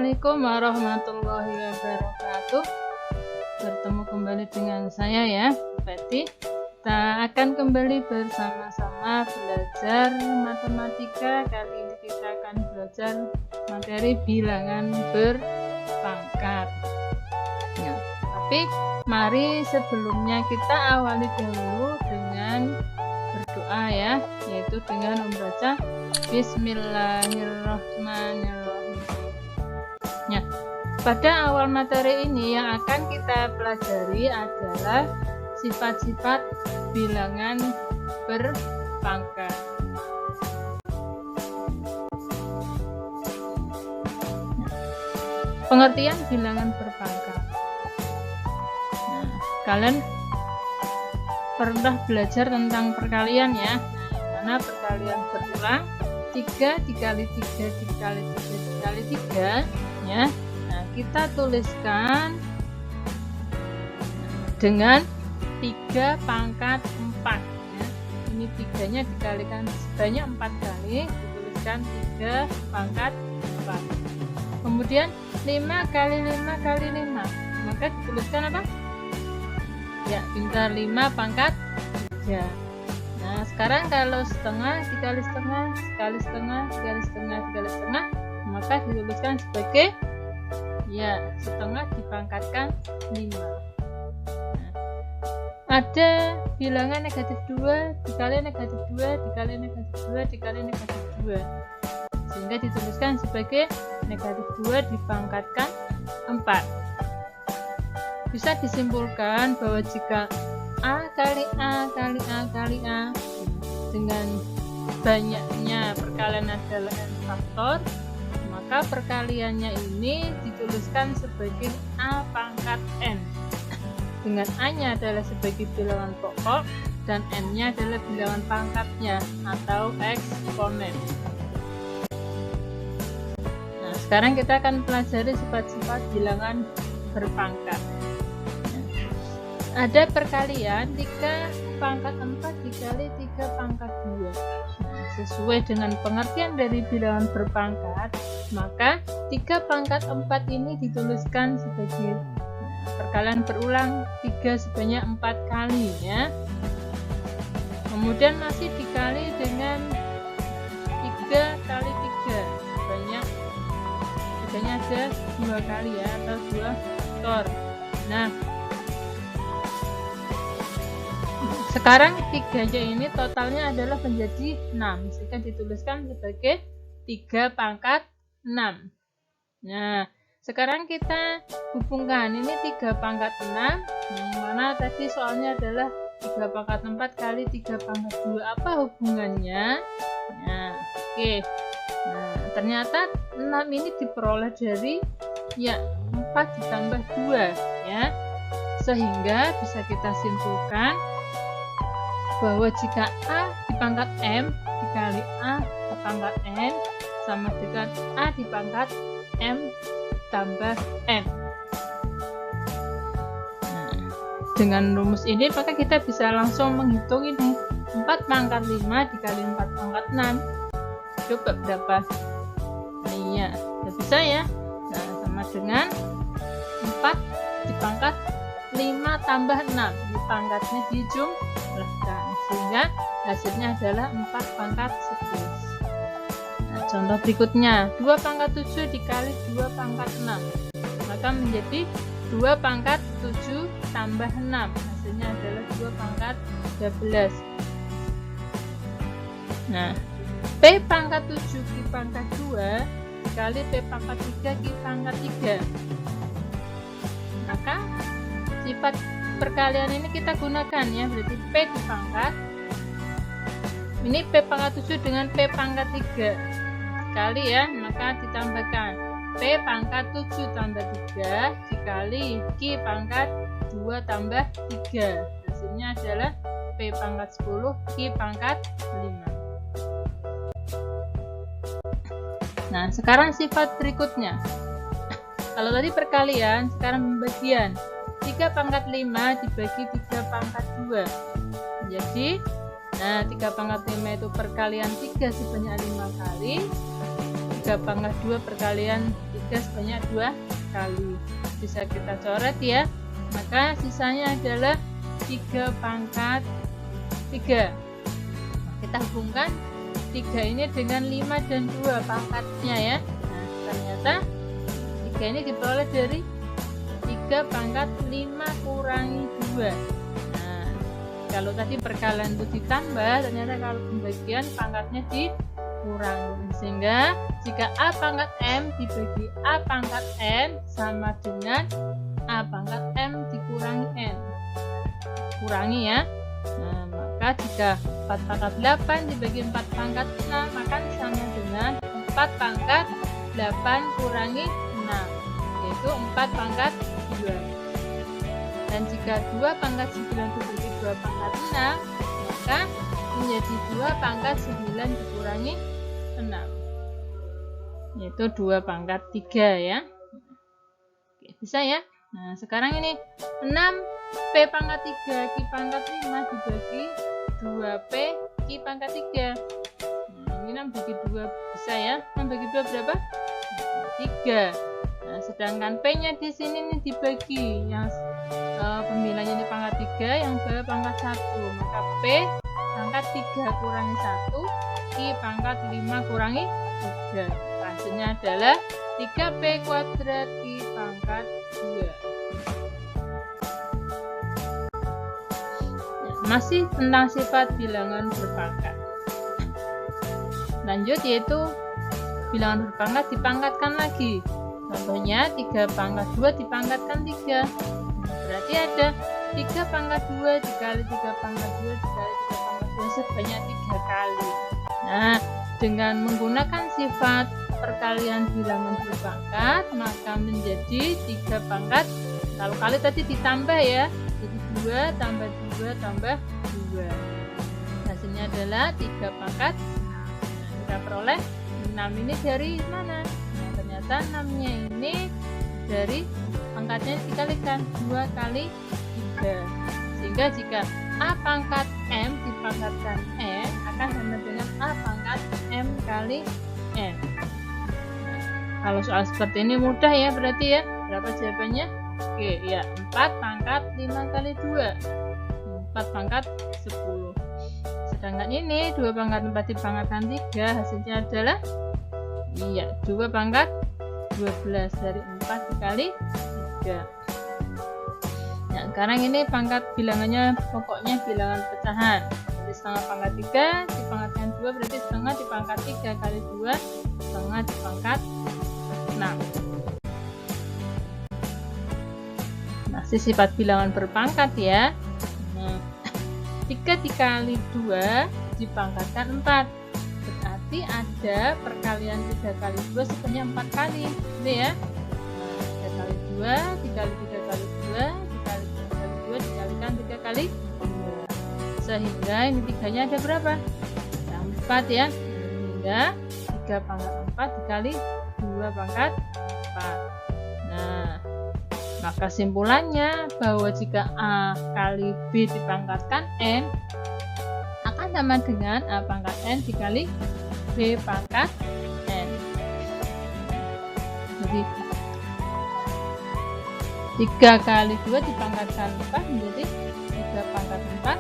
Assalamualaikum warahmatullahi wabarakatuh. Bertemu kembali dengan saya ya, Betty. Kita akan kembali bersama-sama belajar matematika. Kali ini kita akan belajar materi bilangan berpangkat. Ya, tapi mari sebelumnya kita awali dahulu dengan berdoa ya, yaitu dengan membaca Bismillahirrahmanirrahim. Ya, pada awal materi ini yang akan kita pelajari adalah sifat-sifat bilangan berpangkat. Pengertian bilangan berpangkat. Nah, kalian pernah belajar tentang perkalian ya, mana perkalian berulang 3 dikali 3 dikali 3 dikali 3 ya. Nah, kita tuliskan dengan 3 pangkat 4 ya. Ini 3-nya dikalikan sebanyak 4 kali, dituliskan 3 pangkat 4. Kemudian 5 kali 5 kali 5, maka dituliskan apa? Ya, pintar, 5 pangkat 3. Nah, sekarang kalau setengah dikali setengah, dikali setengah, dikali setengah, dikali setengah, maka dituliskan sebagai ya, setengah dipangkatkan 5. Nah, ada bilangan negatif 2 dikali negatif 2 dikali negatif 2 dikali negatif 2, sehingga dituliskan sebagai negatif 2 dipangkatkan 4. Bisa disimpulkan bahwa jika A kali A kali A kali A dengan banyaknya perkalian adalah n faktor, maka perkaliannya ini dituliskan sebagai A pangkat n, dengan A-nya adalah sebagai bilangan pokok dan n-nya adalah bilangan pangkatnya atau eksponen. Nah, sekarang kita akan pelajari sifat-sifat bilangan berpangkat. Ada perkalian 3 pangkat 4 dikali 3 pangkat 2. Nah, sesuai dengan pengertian dari bilangan berpangkat, maka 3 pangkat 4 ini dituliskan sebagai perkalian berulang 3 sebanyak 4 kali ya. Kemudian masih dikali dengan 3 kali 3 sebanyak, tiganya ada 2 kali ya, atau 2 faktor. Nah, sekarang 3-nya ini totalnya adalah menjadi 6, sehingga dituliskan sebagai 3 pangkat 6. Nah, sekarang kita hubungkan ini 3 pangkat 6, yang mana tadi soalnya adalah 3 pangkat 4 kali 3 pangkat 2. Apa hubungannya? Nah, oke. Nah, ternyata 6 ini diperoleh dari ya 4 ditambah 2 ya. Sehingga bisa kita simpulkan bahwa jika A dipangkat M dikali A dipangkat N sama dengan A dipangkat M tambah N. Nah, dengan rumus ini maka kita bisa langsung menghitung ini 4 pangkat 5 dikali 4 pangkat 6. Coba berapa? Iya, sudah bisa ya. Nah, sama dengan 4 dipangkat 5 tambah 6, di pangkatnya dijumlahkan, sehingga hasilnya adalah 4 pangkat 11. Nah, contoh berikutnya 2 pangkat 7 dikali 2 pangkat 6, maka menjadi 2 pangkat 7 tambah 6, hasilnya adalah 2 pangkat 13. Nah, P pangkat 7 Q pangkat 2 dikali P pangkat 3 Q pangkat 3, maka sifat perkalian ini kita gunakan ya, berarti P dipangkat ini P pangkat 7 dengan P pangkat 3 dikali ya, maka ditambahkan P pangkat 7 tambah 3 dikali Q pangkat 2 tambah 3, hasilnya adalah P pangkat 10 Q pangkat 5. Nah, sekarang sifat berikutnya. Kalau tadi perkalian, sekarang pembagian. 3 pangkat 5 dibagi 3 pangkat 2. Jadi, nah 3 pangkat 5 itu perkalian 3 sebanyak 5 kali. 3 pangkat 2 perkalian 3 sebanyak 2 kali. Bisa kita coret ya. Maka sisanya adalah 3 pangkat 3. Nah, kita hubungkan 3 ini dengan 5 dan 2 pangkatnya ya. Nah, ternyata 3 ini diperoleh dari 3 pangkat 5 kurangi 2. Nah, kalau tadi perkalian itu ditambah, ternyata kalau pembagian pangkatnya dikurangi. Sehingga jika A pangkat M dibagi A pangkat N sama dengan A pangkat M dikurangi N. Kurangi ya. Nah, maka jika 4 pangkat 8 dibagi 4 pangkat 6 maka sama dengan 4 pangkat 8 kurangi 6, yaitu 4 pangkat 2. Dan jika 2 pangkat 9 dibagi 2 pangkat 6 maka menjadi 2 pangkat 9 dikurangi 6, yaitu 2 pangkat 3 ya. Oke, bisa ya. Nah, sekarang ini 6 P pangkat 3 Q pangkat 5 dibagi 2P Q pangkat 3. Nah, ini 6 bagi 2 bisa ya. 6 bagi 2 berapa? 3. Nah, sedangkan P nya di sini nih dibagi, yang pembilangnya ini pangkat 3, yang bawah pangkat 1. Maka P pangkat 3 kurangi 1 Q pangkat 5 kurangi 3. Hasilnya adalah 3P kuadrat Q pangkat 2. Masih tentang sifat bilangan berpangkat. Lanjut, yaitu bilangan berpangkat dipangkatkan lagi. Contohnya 3 pangkat 2 dipangkatkan 3. Berarti ada 3 pangkat 2 dikali 3 pangkat 2 dikali 3 pangkat 2 sebanyak 3 kali. Nah, dengan menggunakan sifat perkalian bilangan berpangkat maka menjadi 3 pangkat, kalau kali tadi ditambah ya, jadi 2 tambah 2 tambah 2. Hasilnya adalah 3 pangkat. Nah, kita peroleh 6 ini dari mana? Nah, ternyata 6 nya ini dari pangkatnya dikalikan 2 kali 3. Sehingga jika A pangkat M dipangkatkan N akan sama dengan A pangkat M kali N. Kalau soal seperti ini mudah ya berarti ya. Berapa jawabannya? Oke, ya 4 pangkat 5 kali 2. 4 pangkat 10. Sedangkan ini 2 pangkat 4 dipangkatkan 3, hasilnya adalah 2 pangkat 12 dari 4 dikali 3. Nah, sekarang ini pangkat bilangannya pokoknya bilangan pecahan. Jadi setengah pangkat 3 dipangkatkan 2 berarti setengah dipangkat 3 kali 2, setengah dipangkat 6. Masih sifat bilangan berpangkat ya. Nah, 3 dikali 2 dipangkatkan 4. Berarti ada perkalian 3 kali 2 sebanyak 4 kali. Gitu ya. Nah, 3 kali 2 dikali 3 kali 2 dikali 3 kali 2 dikalikan 3 kali 2. Sehingga ini 3-nya ada berapa? Ada 4 ya. Sehingga 3 pangkat 4 dikali 2 pangkat 4. Nah, maka simpulannya bahwa jika A kali B dipangkatkan N akan sama dengan A pangkat N dikali B pangkat N. Jadi 3 kali 2 dipangkatkan 4 menjadi 3 pangkat 4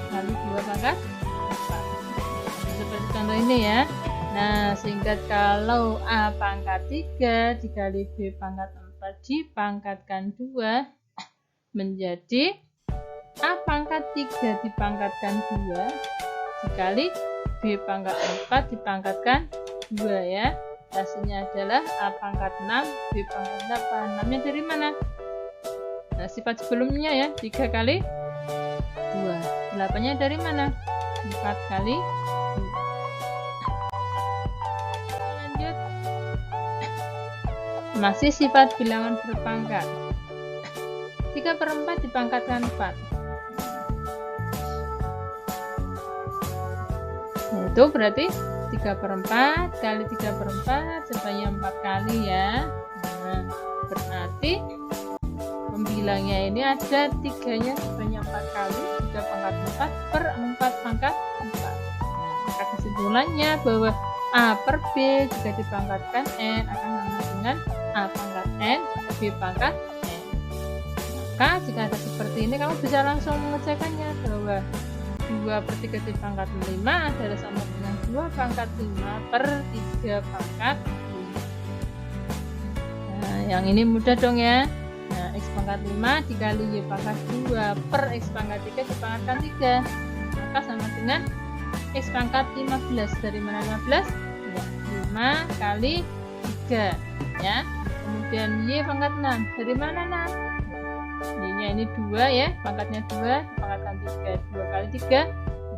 kali 2 pangkat 4. Seperti contoh ini ya. Nah, sehingga kalau A pangkat 3 dikali B pangkat 4 dipangkatkan 2 menjadi A pangkat 3 dipangkatkan 2 dikali B pangkat 4 dipangkatkan 2 ya. Hasilnya adalah A pangkat 6 B pangkat 8. 6 nya dari mana? Nah, sifat sebelumnya ya, 3 kali 2. 8 nya dari mana? 4 kali 2. Masih sifat bilangan berpangkat. 3/4 dipangkatkan 4. Itu berarti 3/4 kali 3/4 sebanyak 4 kali ya. Nah, berarti pembilangnya ini ada 3-nya sebanyak 4 kali. 3 pangkat 4 per 4 pangkat 4. Nah, maka kesimpulannya bahwa A per B jika dipangkatkan N akan sama dengan A pangkat N, B pangkat N. Maka jika ada seperti ini, kamu bisa langsung mengerjakannya bahwa 2/3 dipangkat 5 adalah sama dengan 2 pangkat 5 per 3 pangkat 5. Nah, yang ini mudah dong ya. Nah, X pangkat 5 dikali Y pangkat 2 per X pangkat 3 dipangkatkan 3. Maka sama dengan X pangkat 15. Dari mana 15? Ya, 5 kali 3 ya. Kemudian Y pangkat 6. Dari mana 6? Ini 2 ya, pangkatnya 2 dipangkatkan 3. 2 kali 3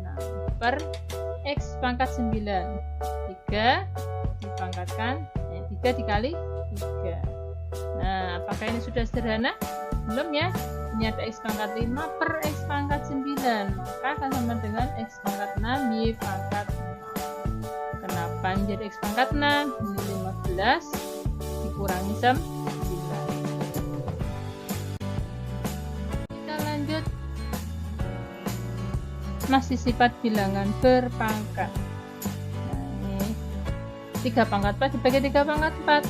6 per X pangkat 9. 3 dipangkatkan 3 dikali 3. Nah, apakah ini sudah sederhana? Belum ya. Ini ada X pangkat 5 per X pangkat 9, maka akan sama dengan X pangkat 6 Y pangkat 6. Kenapa menjadi X pangkat 6? Ini 15 dikurangi 9. Kita lanjut. Masih sifat bilangan berpangkat. Nah, ini 3 pangkat 4 dibagi 3 pangkat 4.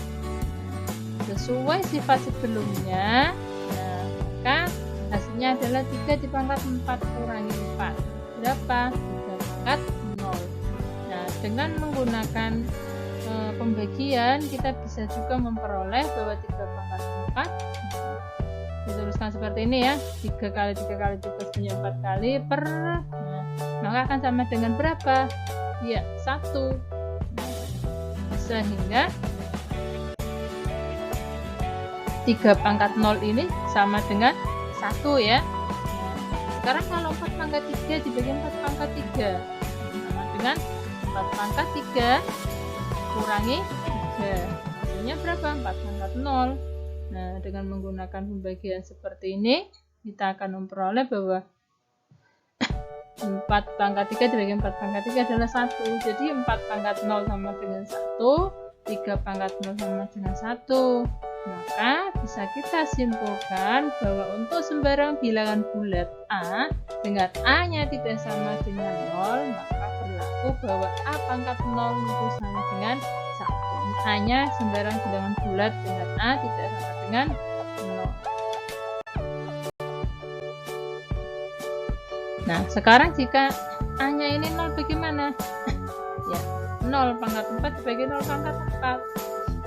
Sesuai sifat sebelumnya. Nah, maka hasilnya adalah 3 dipangkat 4 kurangi 4. Berapa? 3 pangkat 0. Nah, dengan menggunakan pembagian, kita bisa juga memperoleh bahwa 3 pangkat 4 dituliskan seperti ini ya, 3 kali 3 kali 3 punya 4 kali per, maka akan sama dengan berapa? Ya, 1. Sehingga 3 pangkat 0 ini sama dengan 1 ya. Sekarang kalau 4 pangkat 3 dibagi 4 pangkat 3 sama dengan 4 pangkat 3 kurangi 3, hasilnya berapa? 4 pangkat 0. Nah, dengan menggunakan pembagian seperti ini, kita akan memperoleh bahwa 4 pangkat 3 dibagi 4 pangkat 3 adalah 1. Jadi 4 pangkat 0 sama dengan 1, 3 pangkat 0 sama dengan 1. Maka bisa kita simpulkan bahwa untuk sembarang bilangan bulat A dengan A-nya tidak sama dengan 0, maka berlaku bahwa A pangkat 0 itu sama dengan 1. A-nya sembarang bilangan bulat dengan A tidak sama dengan 0. Nah, sekarang jika A-nya ini 0 bagaimana? Ya, 0 pangkat 4 dibagi 0 pangkat 4.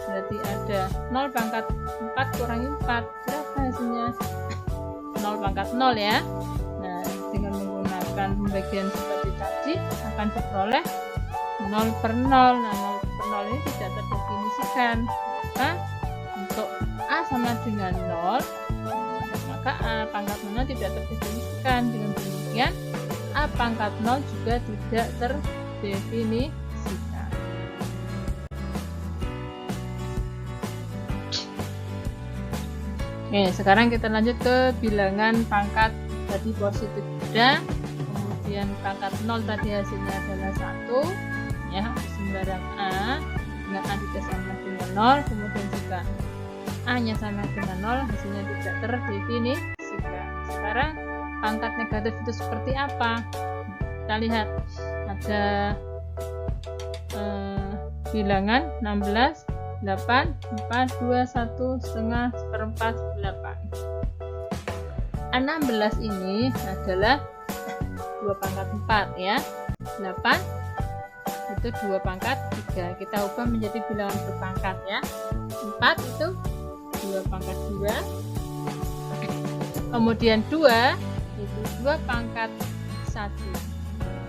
Berarti ada 0 pangkat 4 kurangi 4. Berapa hasilnya? 0 pangkat 0 ya. Nah, dengan menggunakan pembagian seperti tadi akan diperoleh 0 per 0. Nah, 0 per 0 ini tidak terdefinisikan. Maka untuk A sama dengan 0, maka A pangkat 0 tidak terdefinisikan. Dengan demikian A pangkat 0 juga tidak terdefinisikan. Oke, sekarang kita lanjut ke bilangan pangkat tadi positif beda, kemudian pangkat 0 tadi hasilnya adalah 1 ya, sembarang A dengan A tidak sama dengan 0, kemudian jika A nya sama dengan 0 hasilnya tidak terdefinisikan. Sekarang pangkat negatif itu seperti apa? Kita lihat ada bilangan 16, 8, 4, 2, 1, setengah, seperempat, 8. 16 ini adalah 2 pangkat 4 ya. 8 itu 2 pangkat 3. Kita ubah menjadi bilangan berpangkat ya. 4 itu 2 pangkat 2. Kemudian 2 itu 2 pangkat 1.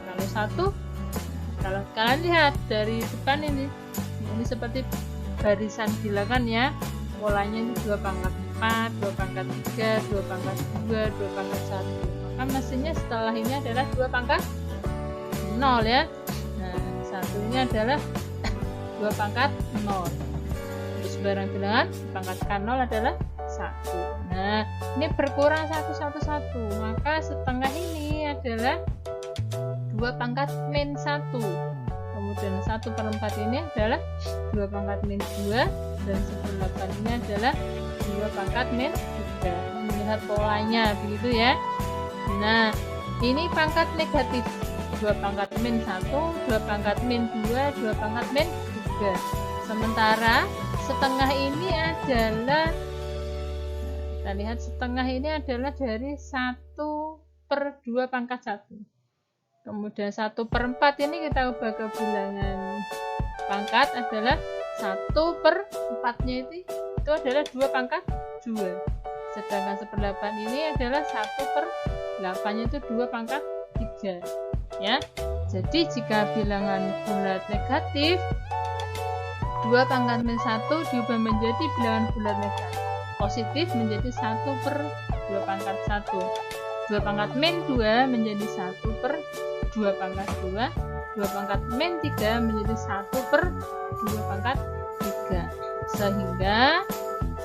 Kalau 1, kalau kalian lihat dari depan ini seperti barisan bilangan ya, polanya ini 2 pangkat 4, 2 pangkat 3, 2 pangkat 2, 2 pangkat 1. Maka mestinya setelah ini adalah 2 pangkat 0 ya. Nah, satunya adalah 2 pangkat 0. Terus barang bilangan dipangkatkan 0 adalah 1. Nah, ini berkurang 1, maka setengah ini adalah 2 pangkat min 1. Kemudian 1/4 ini adalah 2 pangkat min 2, dan 1/8 ini adalah 2 pangkat min 3. Melihat polanya begitu ya. Nah, ini pangkat negatif, 2 pangkat min 1, 2 pangkat min 2, 2 pangkat min 3. Sementara setengah ini adalah, kita lihat setengah ini adalah dari 1/2 pangkat 1. Kemudian 1/4 ini kita ubah ke bilangan pangkat adalah 1/4-nya itu adalah 2 pangkat 2. Sedangkan 1/8 ini adalah 1/8-nya itu 2 pangkat 3. Ya. Jadi jika bilangan bulat negatif, 2 pangkat min 1 diubah menjadi bilangan bulat negatif positif menjadi 1/2 pangkat 1. 2 pangkat min 2 menjadi 1/2 pangkat 2. 2 pangkat min 3 menjadi 1/2 pangkat 3. Sehingga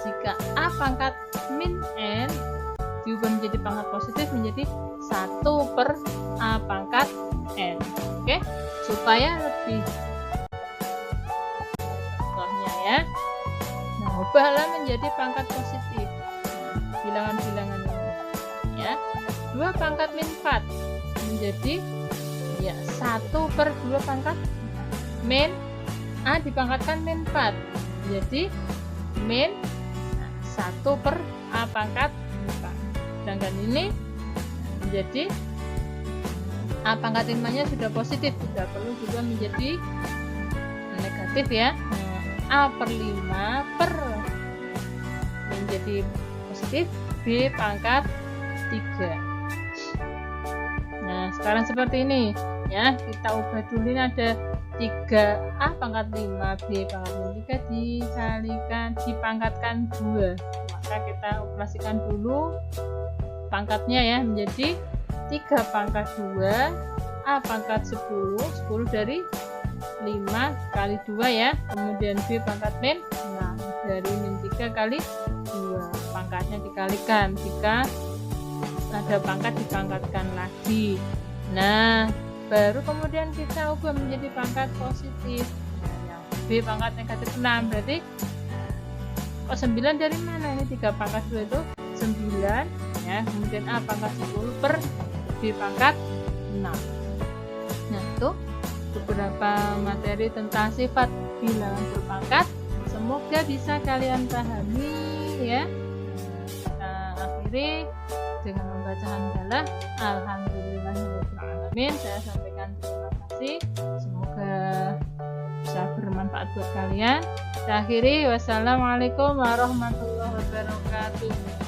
jika A pangkat min N diubah menjadi pangkat positif menjadi 1/A pangkat N. Oke, supaya lebih contohnya ya. Nah, ubahlah menjadi pangkat positif. Bilangan-bilangan ini ya. 2 pangkat min 4 menjadi ya 1/2 pangkat min A dipangkatkan min 4 jadi min 1/A pangkat 4. Sedangkan ini menjadi A pangkat 5-nya sudah positif, tidak perlu juga menjadi negatif ya. A/5 menjadi positif, B pangkat 3. Nah, sekarang seperti ini ya, kita ubah dulu. Ini ada 3A pangkat 5 B pangkat 3 dikalikan dipangkatkan 2, maka kita operasikan dulu pangkatnya ya, menjadi 3 pangkat 2 A pangkat 10 dari 5 kali 2 ya, kemudian B pangkat min 6 dari min 3 kali 2, pangkatnya dikalikan, jika ada pangkat dipangkatkan lagi. Nah, baru kemudian kita ubah menjadi pangkat positif. Yang B pangkat negatif 6 berarti kok 9 dari mana? Ini 3 pangkat 2 itu 9 ya, kemudian A pangkat 10 per B pangkat 6. Nah, itu beberapa materi tentang sifat bilangan berpangkat. Semoga bisa kalian pahami ya. Kita akhiri dengan membaca hamdalah. Alhamdulillahirobbilalamin. Saya sampaikan terima kasih. Semoga bisa bermanfaat buat kalian. Saya akhiri. Wassalamualaikum warahmatullahi wabarakatuh.